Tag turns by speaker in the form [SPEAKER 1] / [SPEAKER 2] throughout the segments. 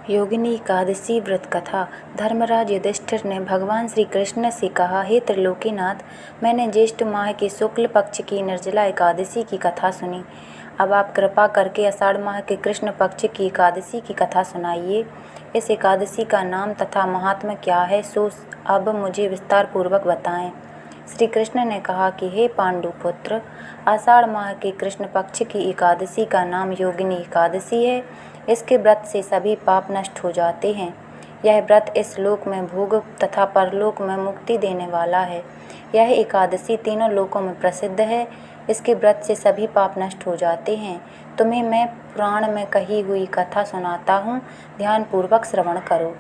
[SPEAKER 1] योगिनी एकादशी व्रत कथा। धर्मराज युधिष्ठिर ने भगवान श्री कृष्ण से कहा, हे त्रिलोकीनाथ, मैंने ज्येष्ठ माह के शुक्ल पक्ष की निर्जला एकादशी की कथा सुनी। अब आप कृपा करके आषाढ़ माह के कृष्ण पक्ष की एकादशी की कथा सुनाइए। इस एकादशी का नाम तथा महात्म्य क्या है, सो अब मुझे विस्तार पूर्वक बताएं। श्री कृष्ण ने कहा कि हे पांडुपुत्र, आषाढ़ माह के कृष्ण पक्ष की एकादशी का नाम योगिनी एकादशी है। इसके व्रत से सभी पाप नष्ट हो जाते हैं। यह व्रत इस लोक में भोग तथा परलोक में मुक्ति देने वाला है। यह एकादशी तीनों लोकों में प्रसिद्ध है। इसके व्रत से सभी पाप नष्ट हो जाते हैं। तुम्हें मैं पुराण में कही हुई कथा सुनाता हूँ, ध्यानपूर्वक श्रवण करो।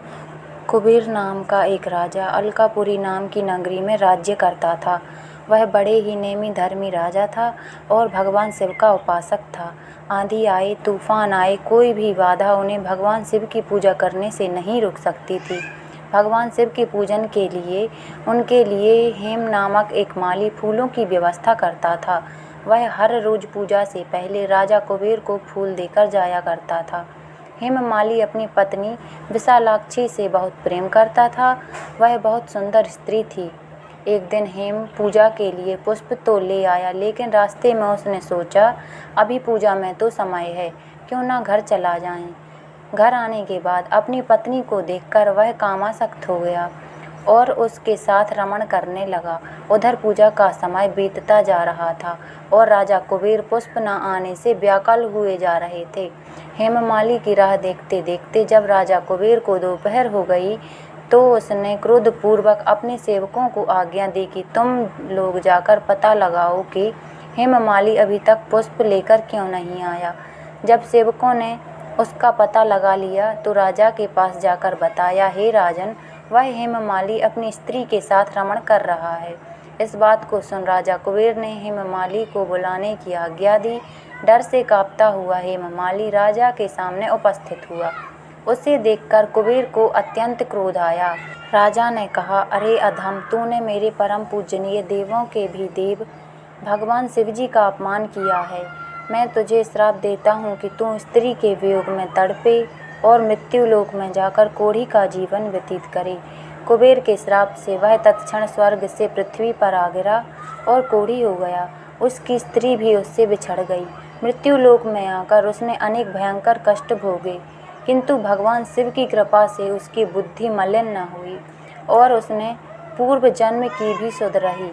[SPEAKER 1] कुबेर नाम का एक राजा अलकापुरी नाम की नगरी में राज्य करता था। वह बड़े ही नेमी धर्मी राजा था और भगवान शिव का उपासक था। आंधी आए, तूफान आए, कोई भी बाधा उन्हें भगवान शिव की पूजा करने से नहीं रोक सकती थी। भगवान शिव के पूजन के लिए उनके लिए हेम नामक एक माली फूलों की व्यवस्था करता था। वह हर रोज पूजा से पहले राजा कुबेर को फूल देकर जाया करता था। हेममाली अपनी पत्नी विशालाक्षी से बहुत प्रेम करता था। वह बहुत सुंदर स्त्री थी। एक दिन हेम पूजा के लिए पुष्प तो ले आया, लेकिन रास्ते में उसने सोचा, अभी पूजा में तो समय है, क्यों ना घर चला जाएं। घर आने के बाद अपनी पत्नी को देखकर वह कामासक्त हो गया और उसके साथ रमण करने लगा। उधर पूजा का समय बीतता जा रहा था और राजा कुबेर पुष्प न आने से व्याकुल हुए जा रहे थे। हेममाली की राह देखते देखते जब राजा कुबेर को दोपहर हो गई तो उसने क्रोधपूर्वक अपने सेवकों को आज्ञा दी कि तुम लोग जाकर पता लगाओ कि हेममाली अभी तक पुष्प लेकर क्यों नहीं आया। जब सेवकों ने उसका पता लगा लिया तो राजा के पास जाकर बताया, हे राजन, वह हेममाली अपनी स्त्री के साथ रमण कर रहा है। इस बात को सुन राजा कुबेर ने हेममाली को बुलाने की आज्ञा दी। डर से कांपता हुआ हेममाली राजा के सामने उपस्थित हुआ। उसे देखकर कुबेर को अत्यंत क्रोध आया। राजा ने कहा, अरे अधम, तूने मेरे परम पूजनीय देवों के भी देव भगवान शिवजी का अपमान किया है। मैं तुझे श्राप देता हूँ कि तू स्त्री के वियोग में तड़पे और मृत्युलोक में जाकर कोढ़ी का जीवन व्यतीत करे। कुबेर के श्राप से वह तत्क्षण स्वर्ग से पृथ्वी पर आ गिरा और कोढ़ी हो गया। उसकी स्त्री भी उससे बिछड़ गई। मृत्युलोक में आकर उसने अनेक भयंकर कष्ट भोगे, किंतु भगवान शिव की कृपा से उसकी बुद्धि मलिन न हुई और उसने पूर्व जन्म की भी सुध रही।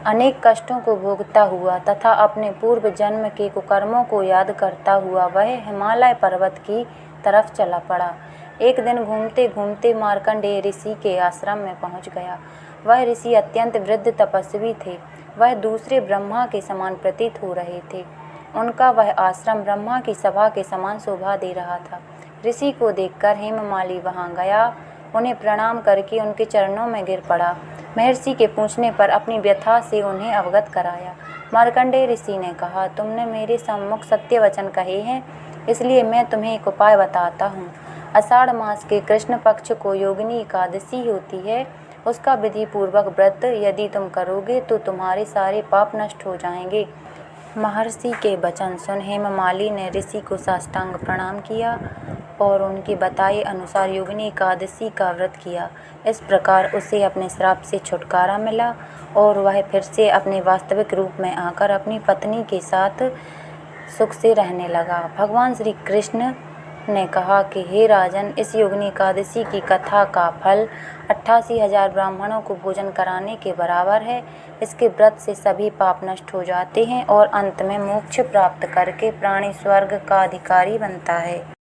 [SPEAKER 1] अनेक कष्टों को भोगता हुआ तथा अपने पूर्व जन्म के कुकर्मों को याद करता हुआ वह हिमालय पर्वत की तरफ चला पड़ा। एक दिन घूमते घूमते मार्कंडेय ऋषि के आश्रम में पहुंच गया। वह ऋषि अत्यंत वृद्ध तपस्वी थे। वह दूसरे ब्रह्मा के समान प्रतीत हो रहे थे। उनका वह आश्रम ब्रह्मा की सभा के समान शोभा दे रहा था। ऋषि को देखकर हेममाली वहां गया। उन्हें प्रणाम करके उनके चरणों में गिर पड़ा। महर्षि के पूछने पर अपनी व्यथा से उन्हें अवगत कराया। मार्कंडेय ऋषि ने कहा, तुमने मेरे सम्मुख सत्य वचन कहे हैं, इसलिए मैं तुम्हें एक उपाय बताता हूँ। आषाढ़ मास के कृष्ण पक्ष को योगिनी एकादशी होती है। उसका विधि पूर्वक व्रत यदि तुम करोगे तो तुम्हारे सारे पाप नष्ट हो जाएंगे। महर्षि के वचन सुन हेममाली ने ऋषि को साष्टांग प्रणाम किया और उनके बताए अनुसार योगिनी एकादशी का व्रत किया। इस प्रकार उसे अपने श्राप से छुटकारा मिला और वह फिर से अपने वास्तविक रूप में आकर अपनी पत्नी के साथ सुख से रहने लगा। भगवान श्री कृष्ण ने कहा कि हे राजन, इस योगिनी एकादशी की कथा का फल 88,000 ब्राह्मणों को भोजन कराने के बराबर है। इसके व्रत से सभी पाप नष्ट हो जाते हैं और अंत में मोक्ष प्राप्त करके प्राणी स्वर्ग का अधिकारी बनता है।